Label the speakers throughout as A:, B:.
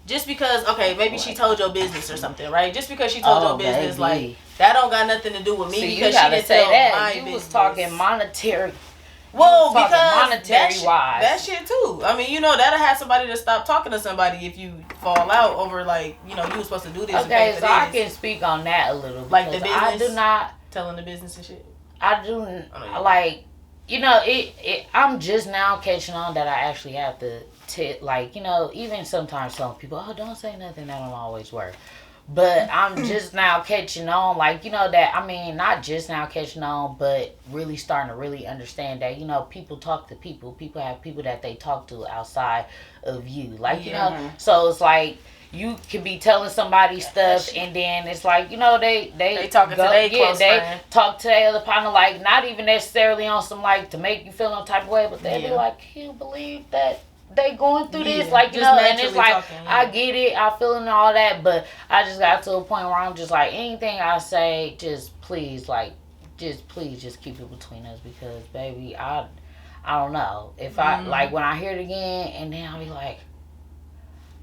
A: just because, okay, maybe she told your business or something, right? Just because she told your business, like, that don't got nothing to do with me.
B: See,
A: because
B: you
A: she didn't
B: say
A: tell
B: that.
A: my
B: you
A: business.
B: Was talking monetary.
A: Well, because
B: monetary wise.
A: That shit too. I mean, you know, that'll have somebody to stop talking to somebody if you fall out over, like, you know, you were supposed to do this.
B: Okay, so I can speak on that a little.
A: Like the business.
B: I do not.
A: Telling the business and shit.
B: I do, like, you know, I'm just now catching on that I actually have to, like, you know, even sometimes some people, oh, don't say nothing, that don't always work. But I'm just now catching on, like, you know, that, I mean, not just now catching on, but really starting to really understand that, you know, people talk to people. People have people that they talk to outside of you. Like, you know, so it's like, you can be telling somebody stuff, and then it's like, you know, they
A: talking to their close
B: they
A: friend.
B: Talk to their other partner, like, not even necessarily on some, like, to make you feel no type of way, but they be like, can you believe that they going through this? Like, you know, and it's like, talking, I get it, I feel it and all that, but I just got to a point where I'm just like, anything I say, just please, like, please just keep it between us, because, baby, I don't know. If I, like, when I hear it again, and then I'll be like,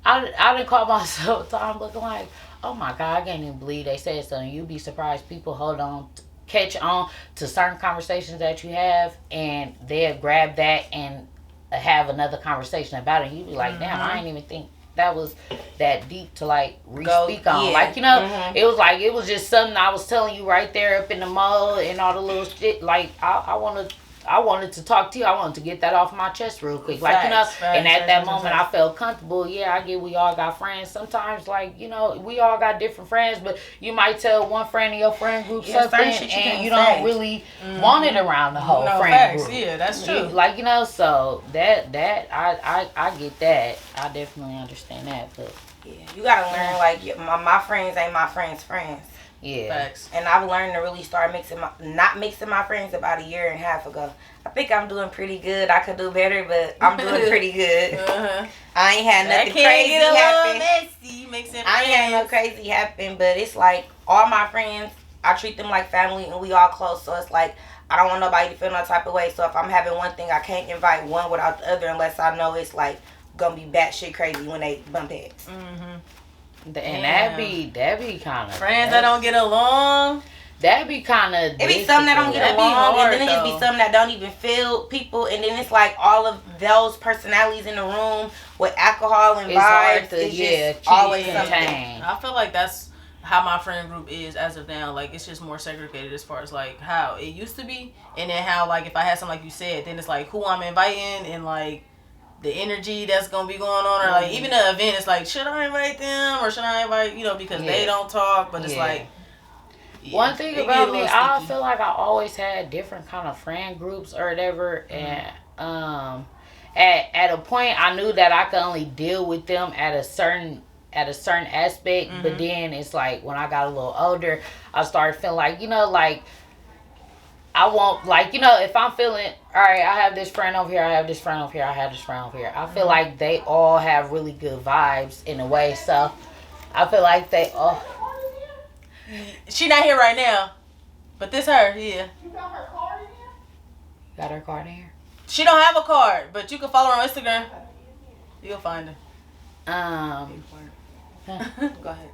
B: I didn't call myself time looking like, oh my God, I can't even believe they said something. You'd be surprised people catch on to certain conversations that you have, and they'll grab that and have another conversation about it. You'd be like, damn, I didn't even think that was that deep to, like, re-speak on. Yeah. Like, you know, it was like, it was just something I was telling you right there up in the mall and all the little shit. Like, I wanted to talk to you. I wanted to get that off my chest real quick. Like, you know, and at that moment I felt comfortable. Yeah, I get we all got friends. Sometimes, like, you know, we all got different friends, but you might tell one friend in your friend group something, and you don't really want it around the whole friend group.
A: Yeah, that's true.
B: Like, you know, so that I get that. I definitely understand that, but
C: yeah, you gotta learn, like, my friends ain't my friends' friends.
B: Yeah.
A: Facts.
C: And I've learned to really start not mixing my friends about a year and a half ago. I think I'm doing pretty good. I could do better, but I'm doing pretty good. I ain't had nothing crazy happen. I ain't had no crazy happen, but it's like all my friends, I treat them like family, and we all close. So it's like, I don't want nobody to feel no type of way. So if I'm having one thing, I can't invite one without the other unless I know it's like gonna be batshit crazy when they bump heads.
B: And that be kind of
A: friends that don't get along.
B: That be kind of.
C: It be some that don't get along, and then it just be some that don't even feel people, and then it's like all of those personalities in the room with alcohol and vibes. It's just always something.
A: I feel like that's how my friend group is as of now. Like, it's just more segregated as far as like how it used to be, and then how, like, if I had something like you said, then it's like who I'm inviting and like the energy that's gonna be going on, or like even the event, it's like, should I invite them or should I invite, you know, because they don't talk, but it's like,
B: one thing about me, I feel like I always had different kind of friend groups or whatever, and at a point I knew that I could only deal with them at a certain aspect, but then it's like when I got a little older, I started feeling like, you know, like I won't, like, you know, if I'm feeling, all right, I have this friend over here, I have this friend over here, I have this friend over here. I feel like they all have really good vibes in a way, so I feel like they all.
A: She not here right now, but this her, yeah.
D: You got her card in here?
B: Got her card in here?
A: She don't have a card, but you can follow her on Instagram. You'll find her. Go ahead.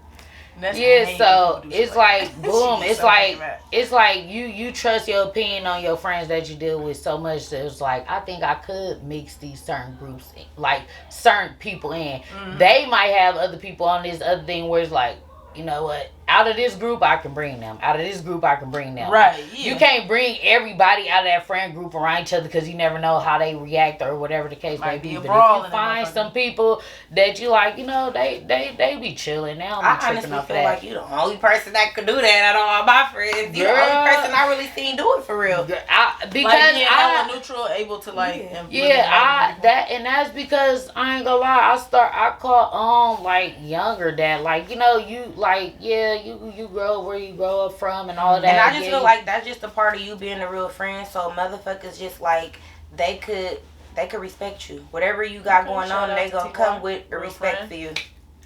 B: Yeah, so it's like boom. It's like you trust your opinion on your friends that you deal with so much that it's like, I think I could mix these certain groups, like certain people in. They might have other people on this other thing where it's like, you know what? Out of this group, I can bring them. Out of this group, I can bring them.
A: Right. Yeah.
B: You can't bring everybody out of that friend group around each other because you never know how they react or whatever the case may be. But if you find some people that you like, you know, they be chilling. They don't be tripping off that. I honestly feel
C: like you the only person that could do that out of all my friends. You the only person I really seen do it for real.
B: Because
A: like, I'm neutral, able to like.
B: That's because I ain't gonna lie. I caught on like younger that, like, you know, you like, you grow where you grow up from and all of that.
C: And I just feel like that's just a part of you being a real friend. So motherfuckers just like they could respect you. Whatever you got going on, they gonna come with a respect for you.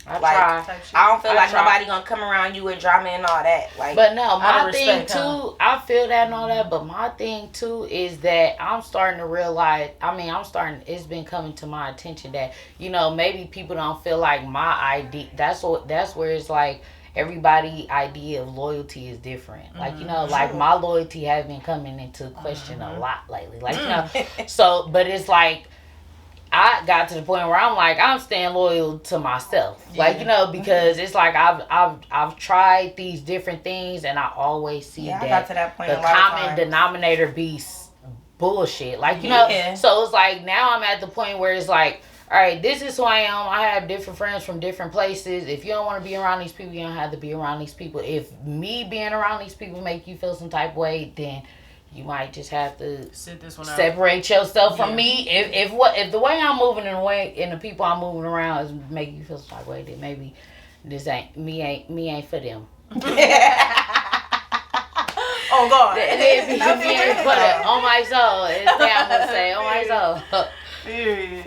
C: I don't feel like nobody gonna come around you with drama and all that. Like,
B: but no, my thing too, I feel that and all that, but my thing too is that I'm starting to realize, it's been coming to my attention that, maybe people don't feel like my idea, that's where it's like, everybody idea of loyalty is different. Like, like my loyalty has been coming into question a lot lately. Like, so, but it's like, I got to the point where I'm like, I'm staying loyal to myself. Like, because it's like I've tried these different things and I always see that,
C: I got to that point
B: the common denominator be bullshit. Like, so it's like now I'm at the point where it's like, all right, this is who I am. I have different friends from different places. If you don't want to be around these people, you don't have to be around these people. If me being around these people make you feel some type of way, then you might just have to
A: sit this one
B: separate yourself from me. If the way I'm moving and the people I'm moving around is making you feel some type of way, then maybe this ain't for them.
A: Oh God!
B: On my soul, it's I'm gonna say on my soul.
A: Period.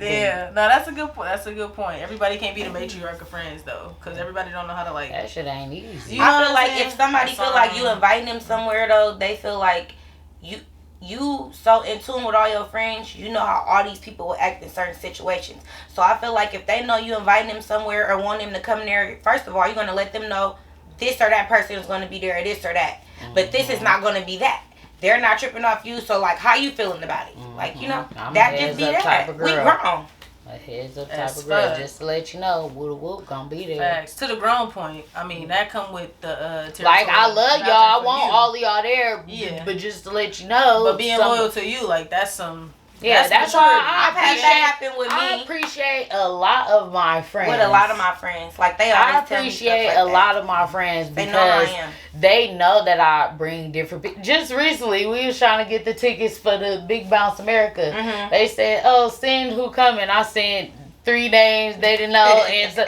A: Yeah, no, that's a good point. That's a good point. Everybody can't be the matriarch of friends though, because everybody don't know how to like.
B: That shit ain't easy.
C: I feel like if somebody feel like you inviting them somewhere though, they feel like you so in tune with all your friends, you know how all these people will act in certain situations. So I feel like if they know you inviting them somewhere or want them to come there, first of all, you're gonna let them know this or that person is gonna be there, or this or that. But this is not gonna be that. They're not tripping off you, so like, how you feeling about it? Like,
B: I'm
C: that just be that.
B: Type of girl.
C: We grown.
B: A heads up type of girl, just to let you know, whoop gonna be there.
A: Facts. To the grown point, I mean that come with the
B: like I love y'all, I want all of y'all there, but just to let you know.
A: But being loyal to you, like that's some.
B: Yeah, that's why
C: I've had that happen with me.
B: I appreciate a lot of my friends.
C: With a lot of my friends, like they always tell me stuff like
B: a lot of my friends because they know that I bring different people. Just recently, we was trying to get the tickets for the Big Bounce America. Mm-hmm. They said, "Oh, send who coming." I sent 3 names. They didn't know, and so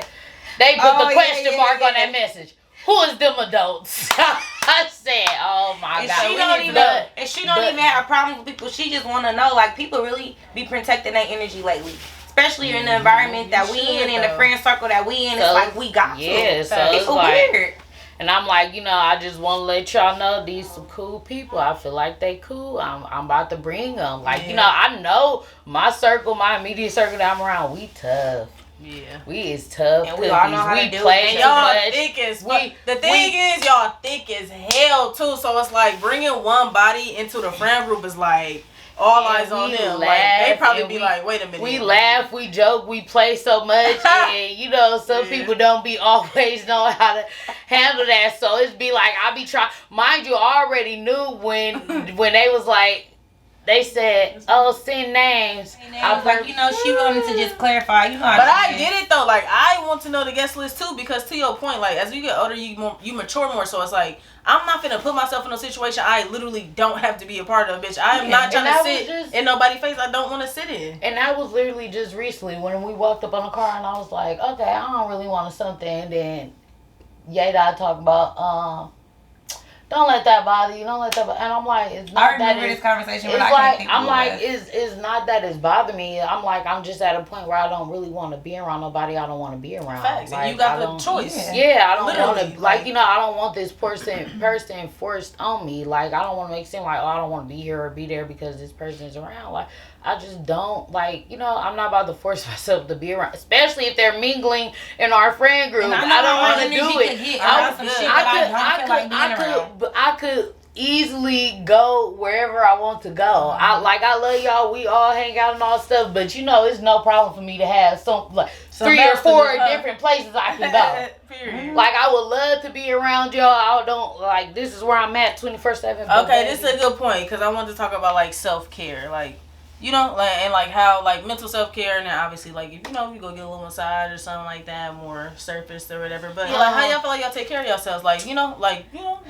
B: they put the question mark on that message. Who is them adults? I said, oh my God.
C: She don't even have a problem with people. She just want to know, like, people really be protecting their energy lately. Especially in the environment that we in the friend circle that we in. It's like, we got to.
B: Yeah, so it's like, weird. And I'm like, I just want to let y'all know these some cool people. I feel like they cool. I'm about to bring them. Like, I know my circle, my immediate circle that I'm around, we tough.
A: Yeah,
B: we is tough.
C: And we all know how to do
A: it. And y'all thick as the thing is, y'all thick as hell too. So it's like bringing one body into the friend group is like all eyes on them. Like they probably be like, wait a minute.
B: We laugh, we joke, we play so much, and some people don't be always know how to handle that. So it's be like I be trying. Mind you, I already knew when they was like. They said, "Oh, send names."
C: I was like, she wanted to just clarify.
A: But I get it though. Like, I want to know the guest list too, because to your point, like, as you get older, you mature more. So it's like, I'm not finna put myself in a situation I literally don't have to be a part of, bitch. I am not trying to sit in nobody's face I don't want to sit in.
B: And that was literally just recently when we walked up on the car, and I was like, okay, I don't really want something. And then Yada talking about don't let that bother you. Don't let that bother. And I'm like, it's not that. I remember
C: this conversation, but
B: I can't think it's not that it's bothering me. I'm like, I'm just at a point where I don't really want to be around nobody I don't want to be around.
A: Facts.
B: Like,
A: you got the choice.
B: Yeah, I don't want to. Like, I don't want this person forced on me. Like, I don't want to make it seem like, oh, I don't want to be here or be there because this person is around. Like, I just don't, like, I'm not about to force myself to be around, especially if they're mingling in our friend group. I don't want to do it. I could easily go wherever I want to go. I love y'all. We all hang out and all stuff, but it's no problem for me to have some 3 or 4 different places I can go.
A: Period.
B: Like, I would love to be around y'all. I don't, like, this is where I'm at 24/7.
A: Okay, this is a good point, because I wanted to talk about, like, self-care. Like, and like how like mental self-care, and then obviously like if you go get a little massage or something like that, more surface or whatever. But like how y'all feel like y'all take care of yourselves? Like niggas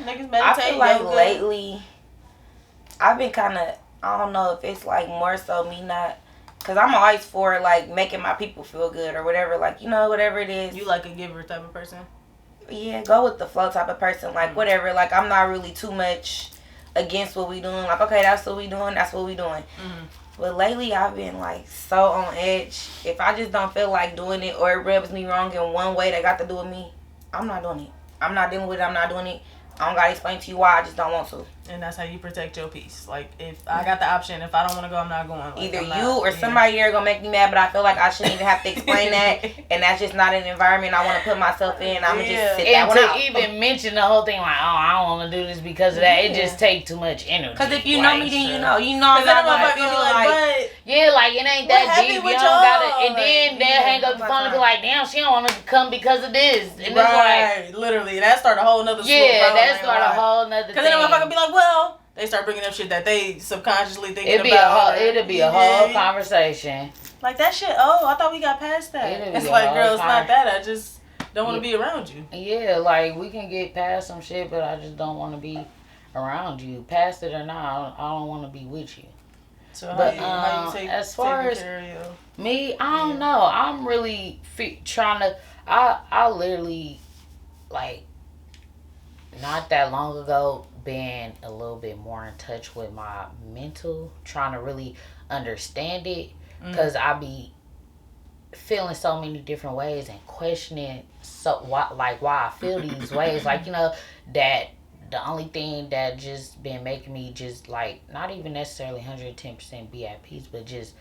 A: meditate.
C: I feel like
A: yoga.
C: Lately, I've been kind of, I don't know if it's like more so me not, cause I'm always for like making my people feel good or whatever. Like whatever it is.
A: You like a giver type of person?
C: Yeah, go with the flow type of person. Like whatever. Like I'm not really too much against what we doing. Like okay, that's what we doing. That's what we doing. Mm-hmm. But lately, I've been like so on edge. If I just don't feel like doing it or it rubs me wrong in one way that got to do with me, I'm not doing it. I'm not dealing with it. I'm not doing it. I don't gotta explain to you why. I just don't want to.
A: And that's how you protect your peace. Like, if I got the option, if I don't want to go, I'm not going. Like,
C: either you or somebody here gonna make me mad, but I feel like I shouldn't even have to explain that. And that's just not an environment I want to put myself in. I'm gonna just sit that one out.
B: And to even mention the whole thing, like, oh, I don't want to do this because of that, it just takes too much energy.
C: Because if you know me, then you know. You know I'm not gonna feel like...
B: Yeah, like, it ain't that deep. You don't gotta... And then they'll hang up the phone and be like, damn, she don't want to come because of this. And
A: right. It's like... Literally. That start a whole nother...
B: Yeah, that start a whole nother thing.
A: Because then the motherfucker be like, well... They start bringing up shit that they subconsciously thinking about.
B: It'll be a whole conversation.
A: Like, that shit, I thought we got past that. It's like, girl, it's not that. I just don't want to be around you.
B: Yeah, like, we can get past some shit, but I just don't want to be around you. Past it or not, I don't want to be with you.
A: So how you take,
B: as far as me, I don't know. I'm really trying to, I literally, like, not that long ago, been a little bit more in touch with my mental, trying to really understand it, because I be feeling so many different ways and questioning why I feel these ways. Like, you know, that the only thing that just been making me just like not even necessarily 110% be at peace, but just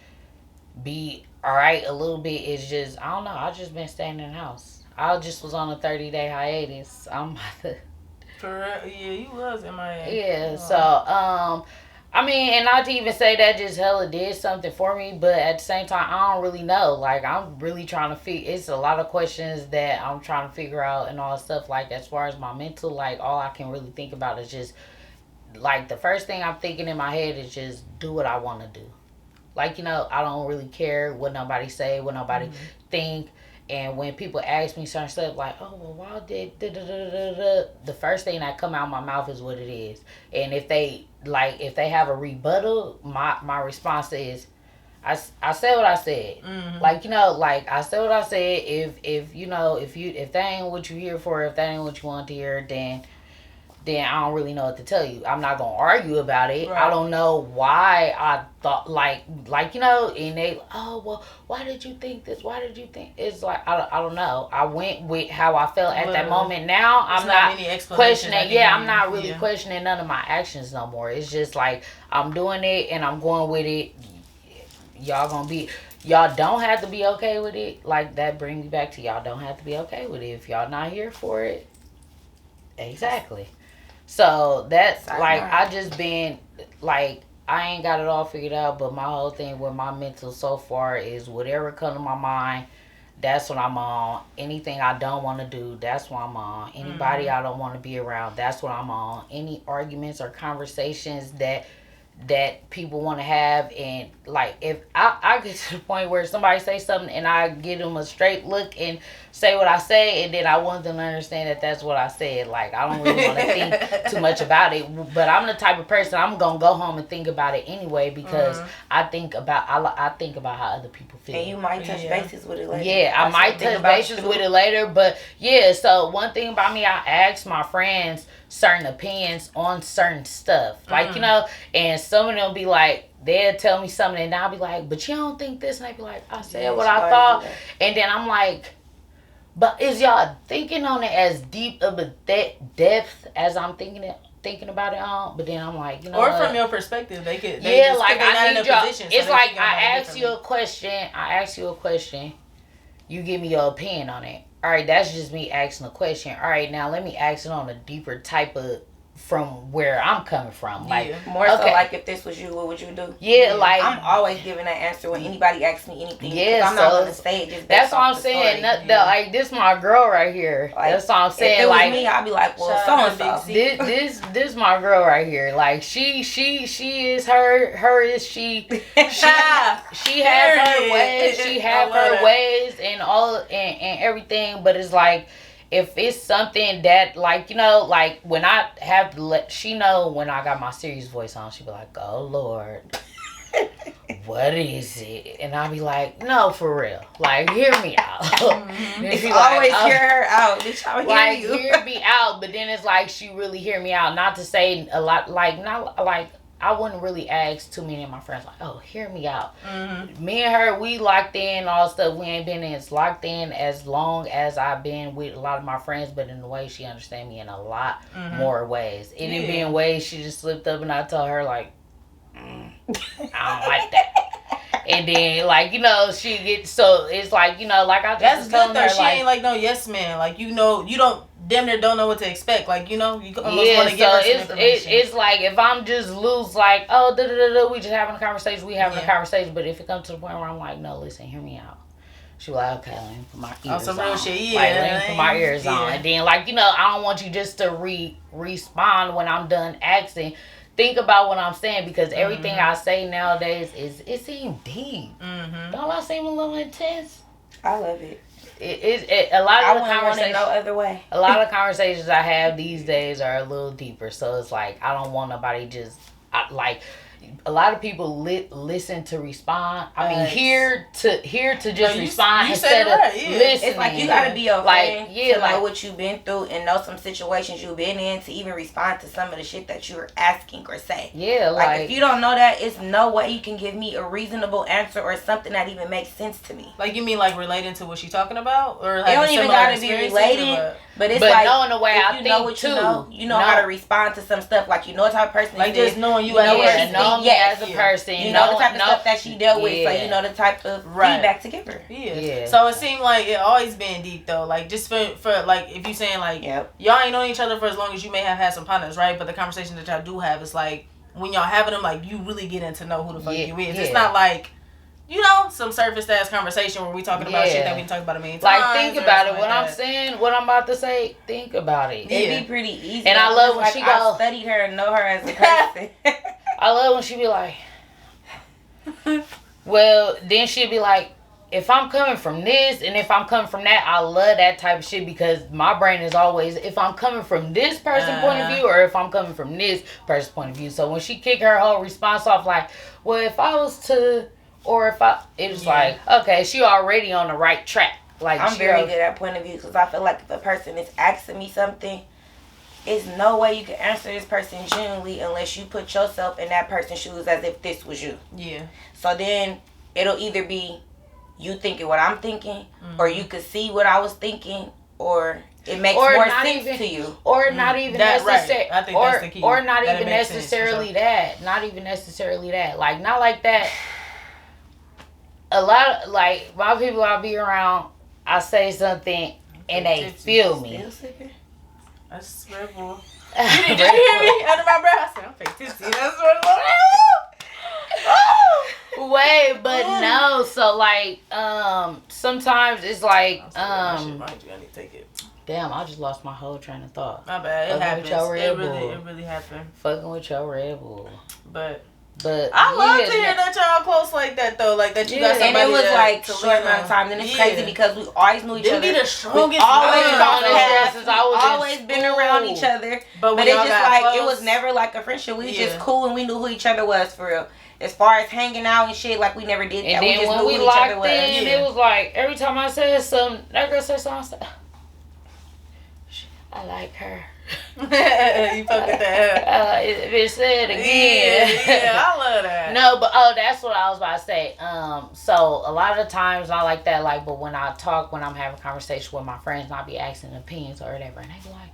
B: be alright a little bit is just, I don't know, I just been staying in the house. I just was on a 30-day hiatus. I'm about to...
A: Yeah, you was in Miami.
B: Yeah, so, I mean, and not to even say that just hella did something for me, but at the same time, I don't really know. Like, I'm really trying to it's a lot of questions that I'm trying to figure out and all that stuff. Like, as far as my mental, like, all I can really think about is just, like, the first thing I'm thinking in my head is just do what I want to do. Like, you know, I don't really care what nobody say, what nobody think. And when people ask me certain stuff, like, oh, well, why did the first thing that come out of my mouth is what it is. And if they have a rebuttal, my response is, I said what I said. Like, you know, like, I said what I said. If that ain't what you're here for, if that ain't what you want to hear, then I don't really know what to tell you. I'm not going to argue about it. Right. I don't know why I thought, like, you know, and they, oh, well, why did you think this? Why did you think? It's like, I don't know. I went with how I felt at that moment. Now, I'm not questioning. Yeah, I'm not really questioning none of my actions no more. It's just like, I'm doing it and I'm going with it. Y'all don't have to be okay with it. Like, that brings me back to y'all don't have to be okay with it. If y'all not here for it. Exactly. So that's like, I just been like, I ain't got it all figured out, but my whole thing with my mental so far is whatever comes to my mind, that's what I'm on. Anything I don't want to do, that's what I'm on. Anybody I don't want to be around, that's what I'm on. Any arguments or conversations that people want to have, and like, if I get to the point where somebody say something and I give them a straight look and say what I say, and then I want them to understand that that's what I said. Like, I don't really want to think too much about it, but I'm the type of person, I'm gonna go home and think about it anyway, because I think about how other people feel.
C: And you might touch bases with it later.
B: Yeah, I might touch bases with it later, but yeah. So one thing about me, I ask my friends certain opinions on certain stuff, like, you know, and some of them be like, they'll tell me something and I'll be like, but you don't think this, and they be like, I said what I thought, and then I'm like, but is y'all thinking on it as deep of a depth as I'm thinking about it on? But then I'm like, you know,
A: or from your perspective, they could,
B: like, I need y'all. It's like, I ask you a question, you give me your opinion on it. All right, that's just me asking a question. All right, now let me ask it on a deeper type of, from where I'm coming from. Like,
C: more so like, if this was you, what would you do?
B: Yeah, like,
C: I'm always giving that answer when anybody asks me anything. Yeah, I'm not gonna say it just
B: that's what I'm saying. Like, this my girl right here. Like, that's what I'm saying. If it was
C: me, I'd be like, well, so and
B: this my girl right here. Like, she is her is she. She has her ways. She has her ways and all and everything. But it's like, if it's something that, like, you know, like, when I have to let, she know when I got my serious voice on, she be like, oh, Lord, what is it? And I be like, no, for real. Like, hear me out.
C: If you always hear her out, bitch, I'll
B: like,
C: hear you.
B: Hear me out, but then it's like, she really hear me out. Not to say a lot, like, not like, I wouldn't really ask too many of my friends like, oh, hear me out. Me and her, we locked in all stuff. We ain't been as locked in as long as I've been with a lot of my friends, but in a way she understands me in a lot more ways. It didn't be in ways she just slipped up and I told her like, I don't like that. And then, like, you know, she gets, so it's like, you know, like I just
A: that's good though.
B: Her,
A: she
B: like,
A: ain't like no yes man. Like, you know, you don't damn near don't know what to expect. Like, you know, you almost want to give her some information.
B: It's like if I'm just loose, like, oh, we just having a conversation, a conversation. But if it comes to the point where I'm like, no, listen, hear me out. She like, okay, let me put my ears on.
A: Real shit, yeah.
B: Like, let me put my ears on. And then, like, you know, I don't want you just to respond when I'm done asking. Think about what I'm saying, because everything I say nowadays it seems deep. Don't I seem a little intense?
C: I love it.
B: A lot of the conversations,
C: no other way.
B: A lot of conversations I have these days are a little deeper. So it's like I don't want nobody just like. A lot of people listen to respond. I mean, here to just respond instead of listening.
C: It's like you gotta be okay to know what you've been through and know some situations you've been in to even respond to some of the shit that you're asking or say.
B: Yeah,
C: like if you don't know that, it's no way you can give me a reasonable answer or something that even makes sense to me.
A: Like, you mean like relating to what she's talking about, or
C: it don't even gotta be related. But it's like,
B: knowing the way
C: if
B: I
C: you
B: think
C: know what
B: too,
C: you know how to respond to some stuff. Like, you know what type of person
A: like
C: you
A: just
C: is.
A: knowing you
B: know me as a person.
C: You know the type of stuff that she dealt with, so you know the type of feedback to give her.
A: Yeah. So it seemed like it always been deep though. Like, just for like, if you saying like y'all ain't known each other for as long as you may have had some partners, right? But the conversation that y'all do have is like when y'all having them, like you really getting to know who the fuck you is. It's not like, you know, some surface ass conversation where we talking about shit that we talk about a million times.
B: Like, think about it. What I'm saying, what I'm about to say, think about it.
C: It'd be pretty easy.
B: And I love when she goes.
C: I studied her and know her as a person.
B: I love when she be like, well, then she'd be like, if I'm coming from this and if I'm coming from that, I love that type of shit because my brain is always, if I'm coming from this person's point of view or if I'm coming from this person's point of view. So when she kicked her whole response off like, well, if I was to, or if I, it was like, okay, she already on the right track. Like,
C: I'm very good at point of view because I feel like if a person is asking me something, there's no way you can answer this person genuinely unless you put yourself in that person's shoes as if this was you.
A: Yeah.
C: So then it'll either be you thinking what I'm thinking, or you could see what I was thinking, or it makes more sense to you.
B: Or not even necessarily.
A: Right. I think that's the key.
B: Or not even necessarily that. Not even necessarily that. Like, not like that. A lot of, like, my people I be around, I say something and they feel me.
A: I swear, boy. You did hear me under my breath? I said, I'm fake tipsy. That's what
B: Wait, but no. So, like, sometimes it's like,
A: I need to take it.
B: Damn, I just lost my whole train of thought.
A: My bad. It happens. It really happened.
B: Fucking with your Red Bull.
A: But I love to hear that y'all close like that though, like that you got somebody.
C: And it was like a short amount of time. Then it's crazy because we always knew each other.
A: Be the strongest.
C: Always been around each other. But it's just like close. It was never like a friendship. We was just cool and we knew who each other was for real. As far as hanging out and shit, like we never did that.
B: And then
C: we just
B: when
C: knew
B: we
C: who each other
B: locked
C: was.
B: in, it was like every time I said something, that girl said something. I like her.
A: You fuck with that.
B: If it said again.
A: Yeah, I love that.
B: No, but that's what I was about to say. So a lot of the times I like that, like, but when I'm having a conversation with my friends, and I be asking opinions or whatever, and they be like,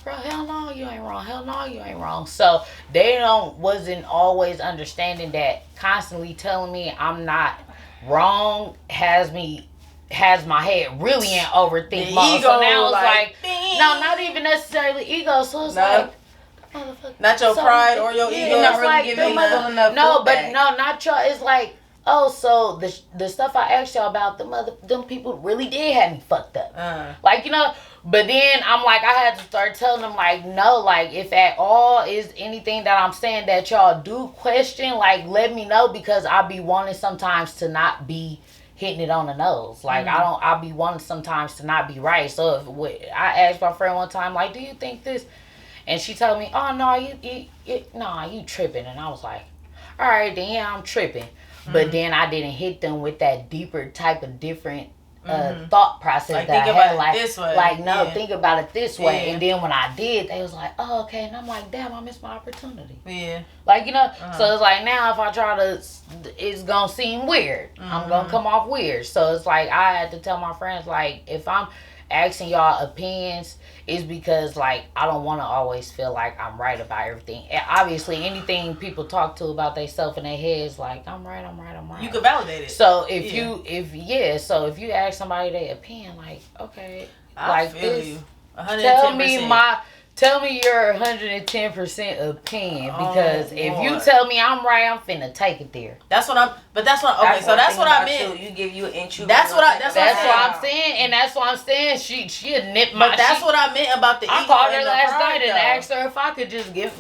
B: bro, hell no, you ain't wrong. Hell no, you ain't wrong. So they wasn't always understanding that constantly telling me I'm not wrong has my head really in overthink mode. So now it's like no, not even necessarily ego. So it's like, motherfucker.
A: Not your pride or your ego.
C: Not really giving enough.
B: Not y'all. It's like, oh, so the stuff I asked y'all about, them people really did have me fucked up. Like, you know. But then I'm like, I had to start telling them, like, no, like, if at all is anything that I'm saying that y'all do question, like, let me know, because I be wanting sometimes to not be hitting it on the nose. Like, I'll be wanting sometimes to not be right. So I asked my friend one time, like, do you think this? And she told me, oh, no, you tripping. And I was like, all right, then, yeah, I'm tripping. But then I didn't hit them with that deeper type of different thought process
A: like,
B: that
A: think
B: I had.
A: about it this way.
B: Like, no, think about it this way. And then when I did, they was like, oh, okay. And I'm like, damn, I missed my opportunity.
A: Yeah.
B: Like, so it's like now if I try to, it's going to seem weird. I'm going to come off weird. So it's like I had to tell my friends, like, if I'm asking y'all opinions, is because like I don't want to always feel like I'm right about everything. And obviously, anything people talk to about themselves in their heads, like I'm right.
A: You can validate it.
B: So if you ask somebody their opinion, like okay,
A: I
B: like
A: feel
B: this,
A: you. 110%.
B: Tell me your 110% opinion, because if
A: Lord.
B: you tell me I'm right, I'm finna take it there.
A: That's what I meant.
C: You give you an inch.
A: That's what
B: I'm saying, and that's what I'm saying. She nip my.
A: But that's what I meant about the.
B: I called her last night and asked her if I could just give.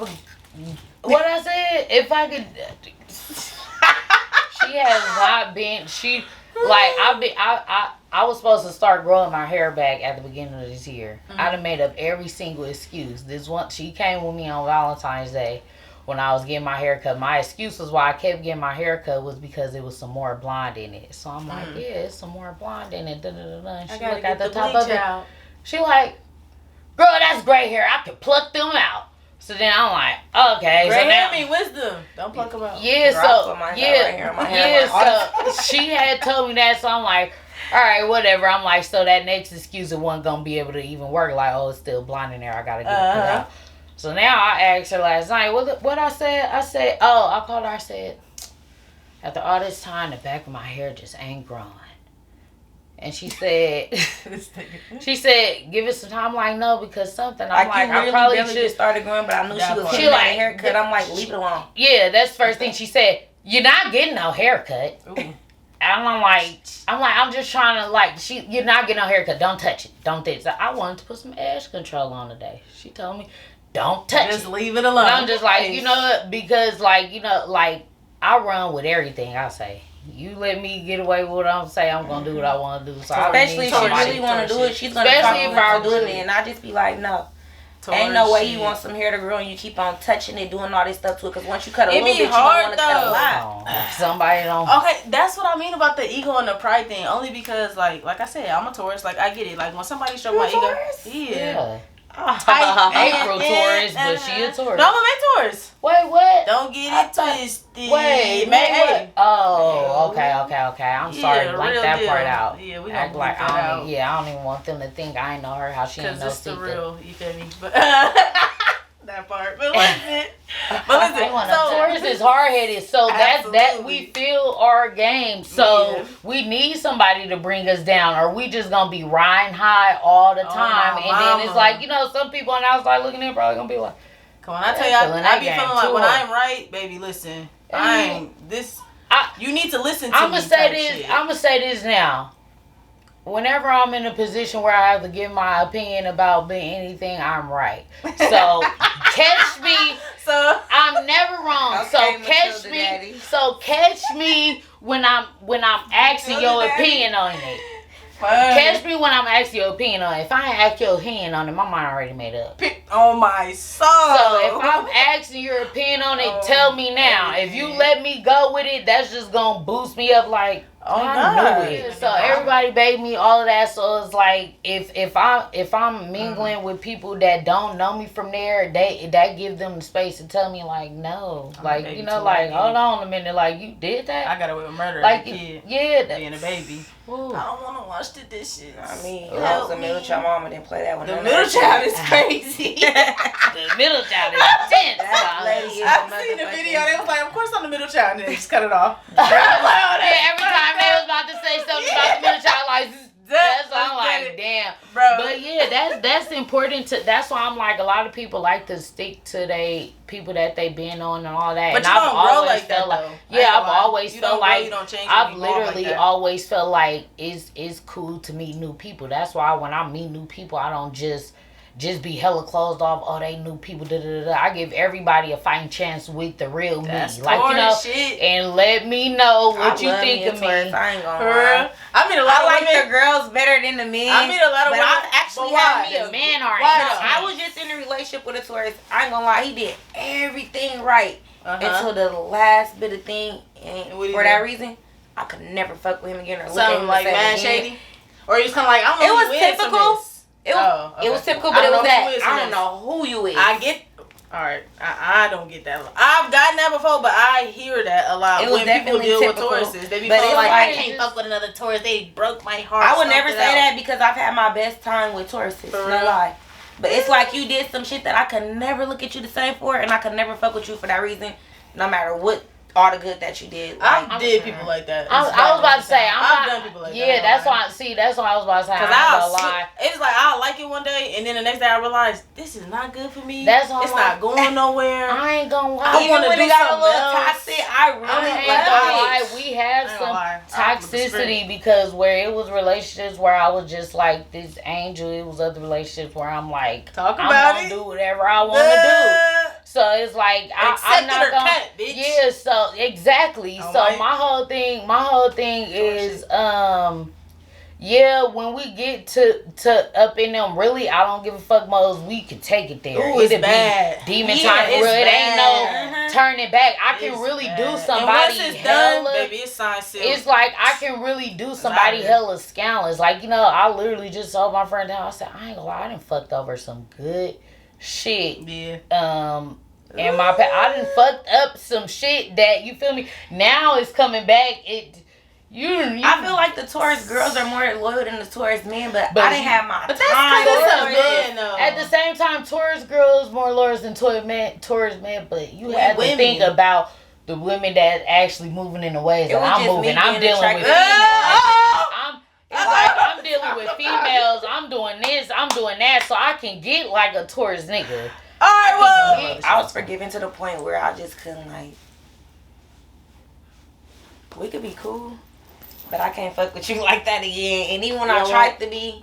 B: What I said, if I could. She has not been. I was supposed to start growing my hair back at the beginning of this year. I done made up every single excuse. She came with me on Valentine's Day when I was getting my hair cut. My excuse was why I kept getting my hair cut was because it was some more blonde in it. So I'm like, yeah, it's some more blonde in it. And she looked at the top of it. She like, girl, that's gray hair. I can pluck them out. So then I'm like, okay.
A: Gray
B: so
A: hair mean wisdom. Don't pluck them out.
B: So she had told me that. So I'm like, all right, whatever. I'm like, so that next excuse it wasn't gonna be able to even work. Like, oh, it's still blonde in there. I gotta get it put out. So now I asked her last night, what I said. I called her. I said, after all this time, the back of my hair just ain't growing. And she said, give it some time. I'm like, no, because something. I'm like,
C: I probably should started growing, but I knew she was getting a haircut. I'm like, leave it alone.
B: Yeah, that's the first thing she said. You're not getting no haircut. Ooh. And I'm just trying to you're not getting no haircut. Don't touch it. Don't this. I wanted to put some edge control on today. She told me, don't touch it.
A: Just leave it alone.
B: And I'm just like, because I run with everything I say. You let me get away with what I'm saying, I'm gonna do what I want to do. So
C: especially if she really want to do it, she's gonna talk me into doing it, and I just be like, no. Ain't no way you want some hair to grow and you keep on touching it, doing all this stuff to it. Because once you cut a little bit, you don't want to cut a lot.
B: Somebody don't.
A: Okay, that's what I mean about the ego and the pride thing. Only because, like I said, I'm a Taurus. Like, I get it. Like, when somebody stroke my ego. Yeah.
B: April Taurus, but she a Taurus.
A: No, I'm a May Taurus.
B: Wait, what?
A: Don't get it twisted.
B: Wait,
A: May.
B: Oh, okay. I'm sorry, blank that
A: deal.
B: part out.
A: Yeah, we
B: act like I don't even want them to think I ain't know her how she ain't know
A: Secret. Because it's the real, you feel me? But that part. But listen.
B: So Taurus is hard-headed, so that we feel our game. So we need somebody to bring us down, or we just gonna be riding high all the time. And then it's like, some people on the outside looking in probably gonna be like,
A: come on, I tell you, I be feeling like when I'm right, baby, listen, you need to listen to me. I'm gonna
B: say this now. Whenever I'm in a position where I have to give my opinion about being anything, I'm right. So catch me. So I'm never wrong. Okay, catch me when I'm asking your opinion on it. Catch me when I'm asking your opinion on it. If I ain't ask your opinion on it, my mind already made up.
A: Oh my soul.
B: So if I'm asking your opinion on it, tell me now. If you let me go with it, that's just gonna boost me up like, I knew it. So everybody bagged me, all of that. So it's like if I'm mingling with people that don't know me from there, that give them the space to tell me like, no, like hold on a minute, like you did that.
A: I got away with murder
B: like
A: as a kid.
B: Yeah,
A: being a baby. Ooh. I don't want to watch the dishes.
C: I mean, I was a middle child mama, didn't play that one.
A: The middle child is crazy.
B: The middle child is intense.
A: I've seen the video. They was like, of course I'm the middle child, and they just cut it off.
B: Every time they was about to say something about the middle child, like that's why I'm like, damn, bro. But yeah, that's important to. That's why I'm like, a lot of people like to stick to they people that they been on and all that.
A: But
B: and
A: you don't grow like that, though.
B: I've always felt like I've literally
A: like
B: always felt like it's cool to meet new people. That's why when I meet new people, I don't just be hella closed off. Oh, they new people. I give everybody a fighting chance with the real
A: that's
B: me. Like
A: shit.
B: And let me know what you think of me.
C: I ain't gonna lie.
A: I mean, a lot of
C: women, the girls better than the men.
A: I mean, a lot of women.
C: I actually had
B: me a man or
C: I was just in a relationship with a Taurus. I ain't gonna lie, he did everything right until the last bit of thing, and for that reason, I could never fuck with him again or look at him
A: like Mad Shady. Or you was kind of like,
C: it was typical. It was typical, but it was that I don't know who you is.
A: I get. All right, I don't get that. I've gotten that before, but I hear that a lot.
C: It was
A: when people deal
C: typical,
A: with Tauruses. They be feeling like, I can't fuck with another Taurus. They broke my heart.
C: I would never say that because I've had my best time with Tauruses. No lie. But it's like you did some shit that I could never look at you the same for, and I could never fuck with you for that reason, no matter what. All the good that you did.
A: Like, I did people like that.
B: I was about to say,
A: I've done people like that.
B: Yeah, that's why. See, that's why I was about to say.
A: Because I'll lie. It's like I'll like it one day, and then the next day I realize this is not good for me.
B: That's all.
A: It's not going nowhere.
B: I ain't gonna lie.
A: I want to do something else.
C: Toxic. I
B: really love it. We have some toxicity because where it was relationships where I was just like this angel. It was other relationships where I'm like,
A: I'm gonna
B: do whatever I want to do. So it's like I'm not gonna.
A: Cut, bitch.
B: Yeah. So exactly. Oh, so right. my whole thing is yeah. When we get to up in them, really, I don't give a fuck modes. We can take it there.
A: Ooh, it's bad.
B: Demon time for real. It ain't no turning back. I can really do somebody hella.
A: Done, baby, it's signed sealed.
B: It's like I can really do somebody hella scandalous. Like, you know, I literally just told my friend down. I said, I ain't gonna lie, I done fucked over some good shit.
A: Yeah.
B: And I done fucked up some shit that, you feel me? Now it's coming back. I
C: feel like the Taurus girls are more loyal than the Taurus men, but I didn't have my
A: time. That's men, though.
B: At the same time, Taurus girls more loyal than Taurus men, but you have to think about the women that actually moving in the ways that I'm moving. I'm dealing with I'm dealing with females. I'm doing this. I'm doing that, so I can get like a Taurus nigga.
A: Alright, well,
C: I was forgiving to the point where I just couldn't, like, we could be cool, but I can't fuck with you like that again. And even when I tried to be,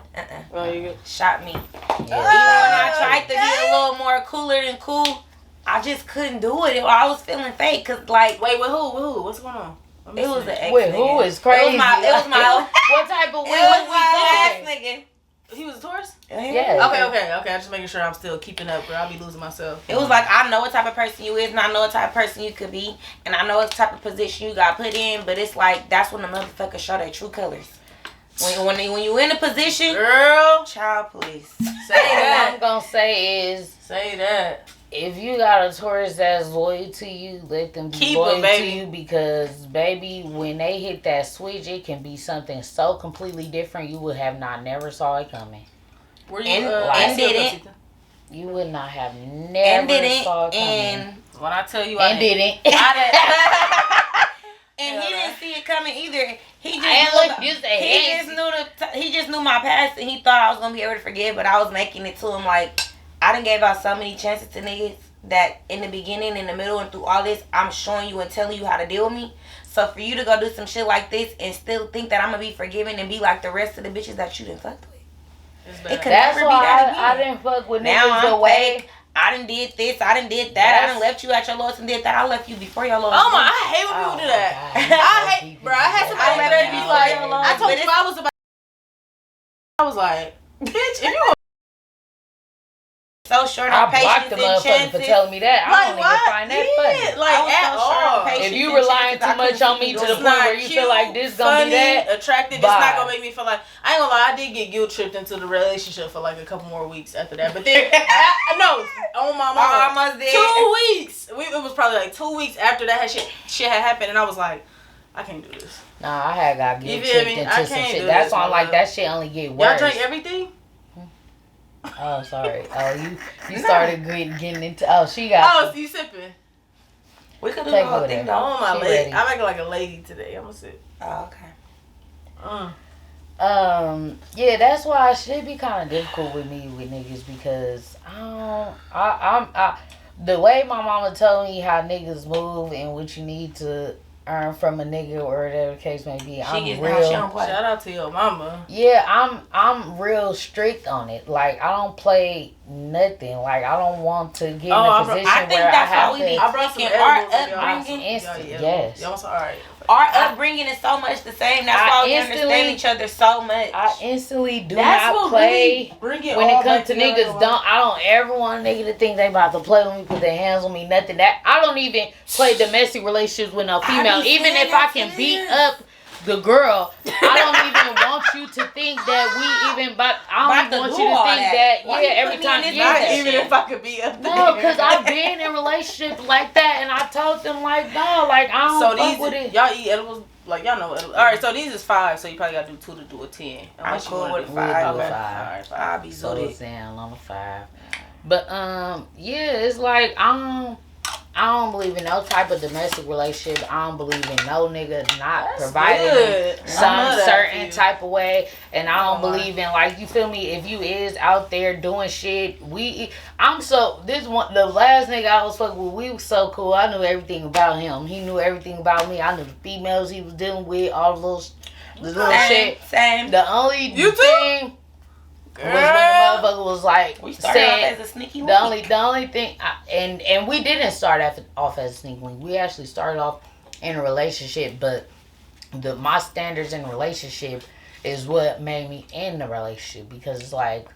C: shot me. Yeah. Even when I tried to be a little more cooler than cool, I just couldn't do it. I was feeling fake, cause like,
A: wait, with who? What's going on?
C: It was an ex.
B: Wait, who is crazy?
C: It was my
B: what type of
C: it was my ass nigga.
A: He was a Taurus?
B: Yeah.
A: Okay. I'm just making sure I'm still keeping up, girl. I'll be losing myself.
C: It was like, I know what type of person you is, and I know what type of person you could be, and I know what type of position you got put in, but it's like, that's when the motherfuckers show their true colors. When you in a position,
A: girl,
C: child, please.
B: Say that. What I'm gonna say is,
A: say that.
B: If you got a Taurus that's loyal to you, let them be loyal to you, because, baby, when they hit that switch, it can be something so completely different you would have never saw it coming.
A: Were you
C: and didn't.
B: You would not have never saw it coming.
C: And
A: when I tell you,
B: didn't.
C: And he didn't see it coming either. He just knew my past, and he thought I was gonna be able to forgive, but I was making it to him like, I done gave out so many chances to niggas that in the beginning, in the middle, and through all this, I'm showing you and telling you how to deal with me. So for you to go do some shit like this and still think that I'm gonna be forgiving and be like the rest of the bitches that you done fucked with, it could never be that again.
B: I didn't fuck with
C: now
B: niggas the way.
C: I done did this, I done did that, I done left you at your lowest and did that. I left you before your lowest.
A: Oh my, I hate when people do that. I hate, bro. I had somebody that be like, I told you I was about. I was like, bitch, if you.
C: So short on patience
B: and chances. For telling me that. I don't even find that funny.
A: Like, at all.
B: If you relying too much on me to the point where you feel like this gonna be that
A: attractive, it's not gonna make me feel like, I ain't gonna lie, I did get guilt tripped into the relationship for like a couple more weeks after that. But then, no, on my mama, 2 weeks. It was probably like 2 weeks after that shit had happened, and I was like, I can't do this.
B: Nah, I had got guilt tripped into some shit. That's why I'm like, that shit only get worse.
A: Y'all drink everything?
B: Oh, sorry. Oh, you started getting into. Oh, she got.
A: Oh, so you sipping?
C: We could do the whole thing though.
A: Oh, my lady. I'm acting like a lady today. I'm gonna sip.
C: Oh, okay.
B: Yeah, that's why it should be kind of difficult with me with niggas, because I'm the way my mama told me how niggas move and what you need to earn from a nigga or whatever the case may be.
A: Shout out to your mama.
B: Yeah, I'm real strict on it. Like, I don't play nothing. Like, I don't want to get in a position where I have to.
C: I brought some upbringing.
B: Yes.
A: Alright.
C: Our upbringing is so much the same. That's why we understand each other so much.
B: I instantly do not play when it comes to niggas. I don't ever want a nigga to think they about to play with me, put their hands on me, nothing. That I don't even play domestic relationships with no female. Even if I can beat up the girl, I don't even want you to think that we even. But I don't even want you to think that. Every time.
A: Even if I could be up there.
B: No, because I've been in relationships like that, and I told them like, no, like I don't fuck with it.
A: Y'all eat edibles. Like, y'all know. All right, so these is 5, so you probably got to do 2 to do a 10.
C: I'm cool with 5.
B: Okay.
C: 5. I'll be
B: so it's down on a 5. But, yeah, it's like, I don't believe in no type of domestic relationship. I don't believe in no nigga not providing some certain type of way. And I don't believe in, like, you feel me? If you is out there doing shit, the last nigga I was fucking with, we was so cool. I knew everything about him. He knew everything about me. I knew the females he was dealing with, all the little shit.
C: Same.
B: The only thing... was when the motherfucker was like,
C: we started off as a sneaky
B: the only thing, and we didn't start off as a sneaky link. We actually started off in a relationship, but my standards in a relationship is what made me in the relationship, because it's like,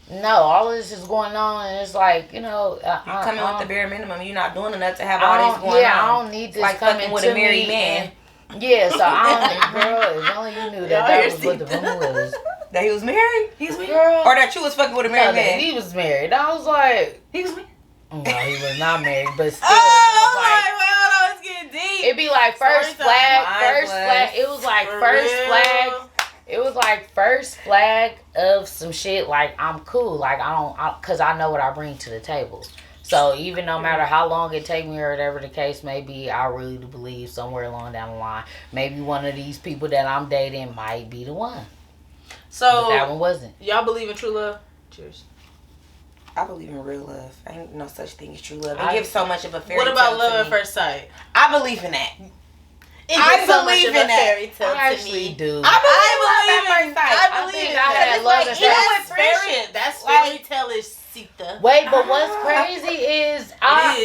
B: no, all of this is going on, and it's like, you know,
C: you coming with the bare minimum. You're not doing enough to have all this going on.
B: Yeah, I don't need this like coming with a married man. Yeah, so I don't, girl, if only you knew that was what the rumor was.
C: That he was married? He was married? Girl. Or that you was fucking with a married man?
B: He was married. I was like...
C: He was married?
B: No, he was not married, but still.
A: Hold on, it's getting deep.
B: It'd be like first flag. It was like first flag. It was like first flag of some shit. Like, I'm cool. Like, because I know what I bring to the table. So even no matter how long it take me or whatever the case may be, I really do believe somewhere along down the line, maybe one of these people that I'm dating might be the one.
A: So
B: but that one wasn't.
A: Y'all believe in true love? Cheers.
C: I believe in real love. Ain't no such thing as true love. It gives so much of a fairy tale.
A: What about love at first sight?
C: I believe in that.
A: I believe in that.
B: I actually do.
C: I believe in love at first sight.
A: I believe in that.
B: Love at first
A: sight. That's fairy tale is Sita.
B: Wait, but what's crazy is I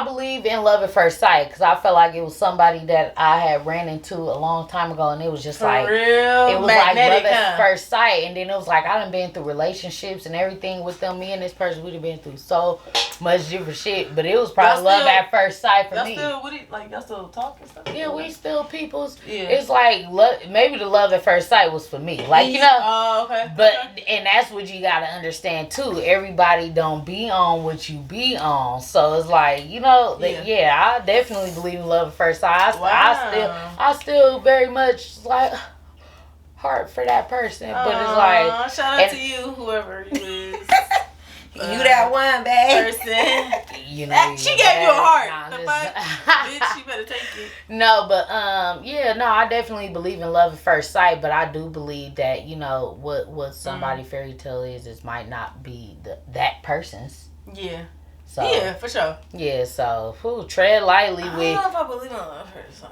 B: believe in love at first sight, because I felt like it was somebody that I had ran into a long time ago, and it was just like it was like love at first sight, and then it was like I done been through relationships and everything with them. Me and this person, we'd have been through so much different shit, but it was probably love at first sight for me.
A: Y'all still talking stuff?
B: Yeah, we still peoples.
A: Yeah.
B: It's like maybe the love at first sight was for me, like, you know.
A: Oh, okay.
B: But and that's what you gotta understand too. Everybody don't be on what you be on, so it's like, you know. I definitely believe in love at first sight. I still very much like heart for that person, but it's like
A: shout out to you, whoever you is.
C: You that one, babe.
A: Person.
B: You know,
A: she gave you a heart. Bitch, she better take it.
B: No, but I definitely believe in love at first sight, but I do believe that, you know, what somebody fairy tale is might not be that person's.
A: Yeah.
B: So,
A: yeah, for sure.
B: Yeah, so tread lightly with.
A: I don't know if I believe in love at first sight.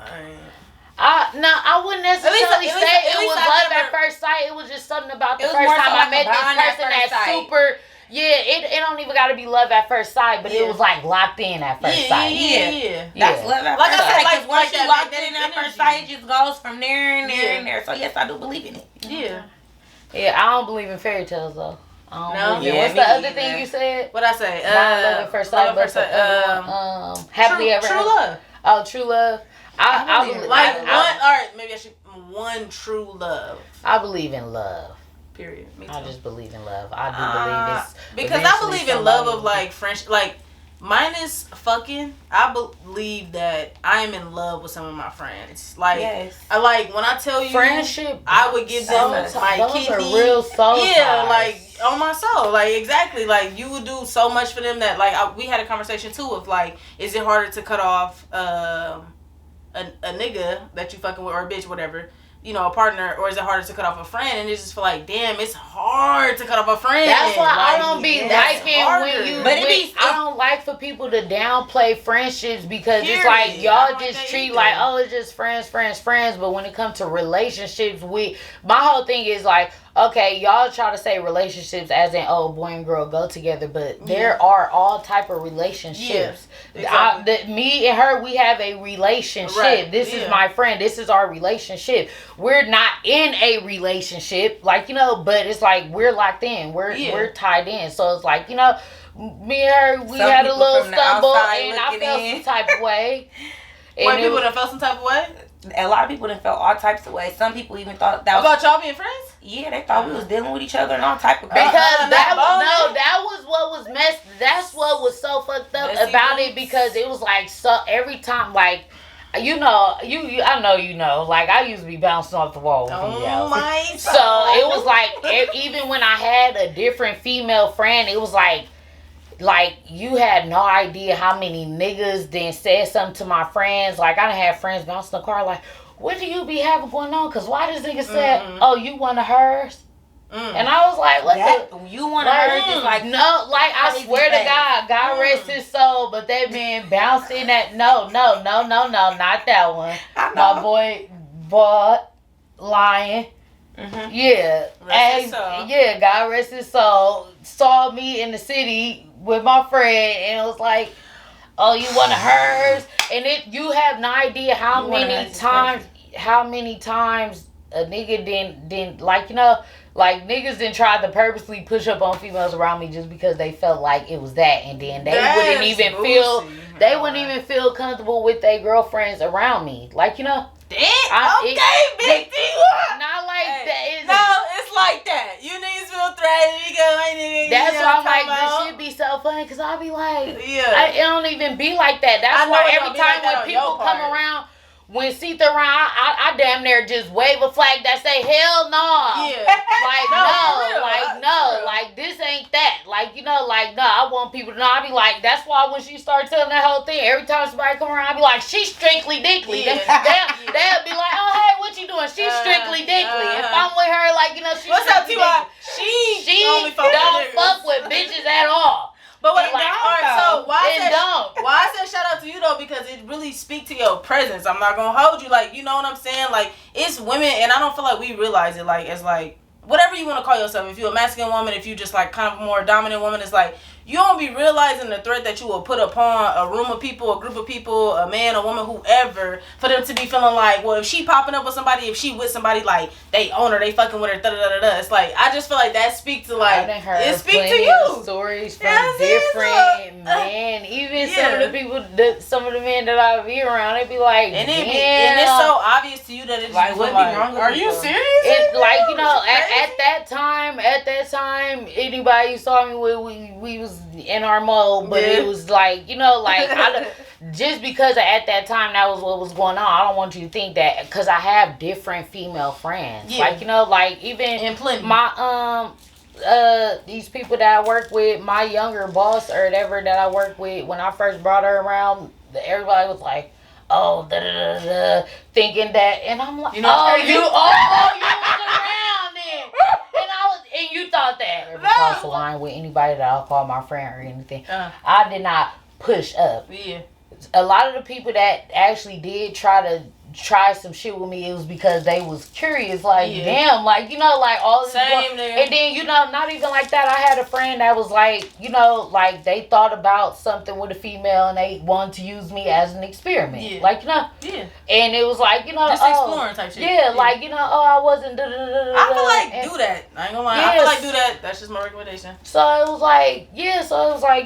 B: I wouldn't necessarily say it was love at first sight. It was just something about the first time I met this person that's super. Yeah, it don't even got to be love at first sight, but it was like locked in at first sight.
C: Yeah. That's love at first sight. Like once you locked in at first sight, it just goes from there and there and there. So yes, I do believe in it.
A: Yeah.
B: Yeah, I don't believe in fairy tales though.
A: No.
B: What's the other thing you said?
A: What I say?
B: Love at first sight. Happily ever.
A: True love.
B: Oh, true love. I believe
A: like one. All right, maybe I should one true love.
B: I believe in love.
A: Period. Me too.
B: I just believe in love. I do believe it's
A: because I believe in love of like friendship. Like minus fucking, I believe that I am in love with some of my friends. Like I like when I tell you
B: friendship,
A: I would give them my kidney.
B: Are real soul ties.
A: Like on my soul. Like exactly. Like you would do so much for them that like we had a conversation too of like, is it harder to cut off a nigga that you fucking with or a bitch, whatever, you know, a partner, or is it harder to cut off a friend? And it's just feel like, damn, it's hard to cut off a friend.
B: That's why I don't be liking when you. But I don't like for people to downplay friendships because it's like y'all just treat like, oh, it's just friends. But when it comes to relationships, my whole thing is like, okay, y'all try to say relationships as in, oh, boy and girl go together, but there are all type of relationships. Yeah, exactly. Me and her, we have a relationship. Right. This is my friend. This is our relationship. We're not in a relationship, like, you know, but it's like we're locked in. We're tied in. So it's like, you know, me and her, we had a little stumble, and I felt some type of way.
A: White people that felt some type of way?
C: a lot of people done felt all types of ways. Some people even thought that
A: about y'all being friends.
C: Yeah, they thought we was dealing with each other and all type of
B: because that was what was messed. That's what was so fucked up about it, because it was like, so every time, like, you know, I know you know, like, I used to be bouncing off the wall with
C: oh my God.
B: So it was like, even when I had a different female friend, it was like you had no idea how many niggas then said something to my friends. Like, I done had friends bouncing the car like, what do you be having going on? Because why this nigga said, oh, you one of hers? And I was like, what
C: you one of hers? Is like,
B: no, like, I swear to God rest his soul, but that man bounced in that, no, not that one. My boy, lying. Yeah. Yeah, God rest his soul. Saw me in the city with my friend, and it was like, oh, you one of hers? And you have no idea how many times a nigga didn't like, you know, like, niggas didn't try to purposely push up on females around me just because they felt like it was that, and then they wouldn't even feel comfortable with their girlfriends around me, like, you know.
A: Damn. Big D.
B: Not like that.
A: It's like that. You niggas feel threatened.
B: That's why I'm like, this shit be so funny, because I'll be like, it don't even be like that. That's why every time when people come around, when see-through around, I damn near just wave a flag that say, hell no.
A: Yeah.
B: Like, no, like, this ain't that. Like, you know, like, no, I want people to know. I be like, that's why when she started telling that whole thing, every time somebody come around, I be like, she's strictly dickly.
A: Yeah.
B: They'll be like, oh, hey, what you doing? She's strictly dickly. If I'm with her, like, you know, she's
A: what's up, T.Y.?
B: She don't fuck with bitches at all.
A: But wait, so why I said shout out to you though, because it really speak to your presence. I'm not gonna hold you, like, you know what I'm saying? Like, it's women, and I don't feel like we realize it, like, it's like, whatever you want to call yourself, if you're a masculine woman, if you just like kind of more dominant woman, it's like, you don't be realizing the threat that you will put upon a room of people, a group of people, a man, a woman, whoever, for them to be feeling like, well, if she popping up with somebody, if she with somebody, like, they own her, they fucking with her, da-da-da-da-da. It's like, I just feel like that speaks to, like, it speaks to you.
B: Stories from different men, even some of the men that I be around, they be like,
A: and it's so obvious to you that it's like, what be wrong with you? Are you serious?
B: It's like, you know, at that time, anybody you saw me with, we was in our mode, but it was like, you know, like, just because at that time that was what was going on, I don't want you to think that, because I have different female friends, like, you know, like, even my these people that I work with, my younger boss or whatever that I work with, when I first brought her around, everybody was like, oh, thinking that, and I'm like, you was around then. And you thought that. Ever cross the line with anybody that I'll call my friend or anything. I did not push up.
A: Yeah.
B: A lot of the people that actually did try some shit with me, it was because they was curious, like, damn, like, you know, like, all this and then, you know, not even like that, I had a friend that was like, you know, like, they thought about something with a female and they wanted to use me as an experiment, like, you know, and it was like, you know,
A: just exploring type shit,
B: like, you know, I wasn't
A: I feel like do that, I ain't gonna lie, I feel like do that, that's just my recommendation.
B: So it was like, you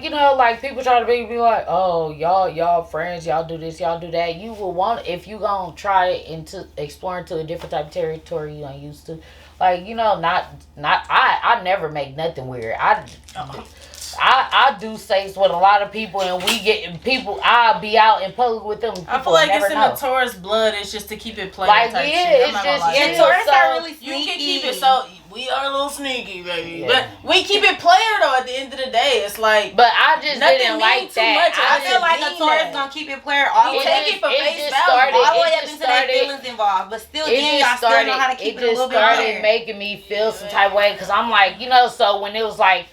B: know, like, people try to be like, oh, y'all friends, y'all do this, y'all do that, you will want, if you gonna try into exploring to a different type of territory you ain't used to, like, you know, not I never make nothing weird. I do sex with a lot of people, and we get people. I'll be out in public with them.
A: I feel like it's in the Taurus blood. It's just to keep it playing.
B: Like, type shit. It's just
C: Taurus are really sneaky.
A: You can keep it so. We are a little sneaky, baby. But we keep it player though. At the end of the day, it's like.
B: But I just didn't like that.
C: I feel like a Taurus gonna keep it player. All
A: take it for face value.
C: All the way up into their feelings involved. But still, then y'all still know how to keep it a little bit.
B: It just started making me feel some type of way, because I'm like, you know, so when it was like,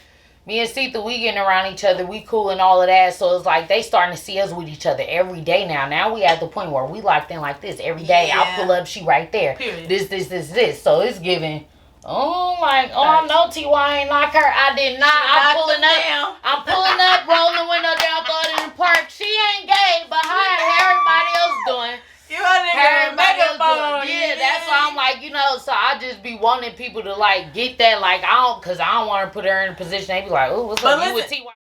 B: me and Cetha, we getting around each other, we cool and all of that. So it's like they starting to see us with each other every day now. Now we at the point where we locked in like this every day. I pull up, she right there. Period. This. So it's giving. I know T.Y. ain't like her. I did not. I'm pulling up, rolling window down, throwing in the park. She ain't gay, but how everybody else doing?
A: You a megaphone.
B: Yeah, that's why I'm like, you know, so I just be wanting people to like get that, like, because I don't want to put her in a position they be like, oh, what's up, you with T.Y.